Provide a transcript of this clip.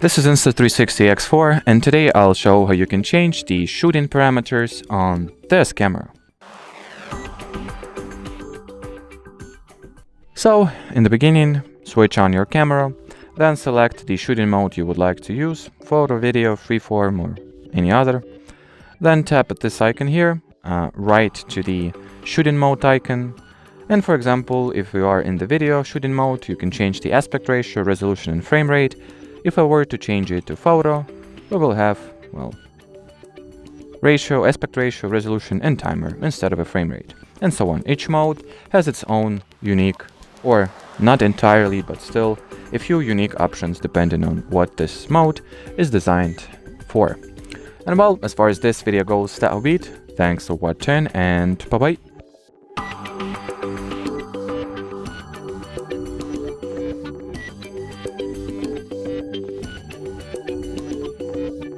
This is Insta360 X4, and today I'll show how you can change the shooting parameters on this camera. So, in the beginning, switch on your camera, then select the shooting mode you would like to use, photo, video, freeform, or any other. Then tap at this icon here, right to the shooting mode icon. And for example, if we are in the video shooting mode, you can change the aspect ratio, resolution, and frame rate. If I were to change it to photo, we will have, ratio, aspect ratio, resolution, and timer instead of a frame rate, and so on. Each mode has its own unique, or not entirely, but still a few unique options depending on what this mode is designed for. And well, as far as this video goes, that'll be it. Thanks for watching, and bye-bye.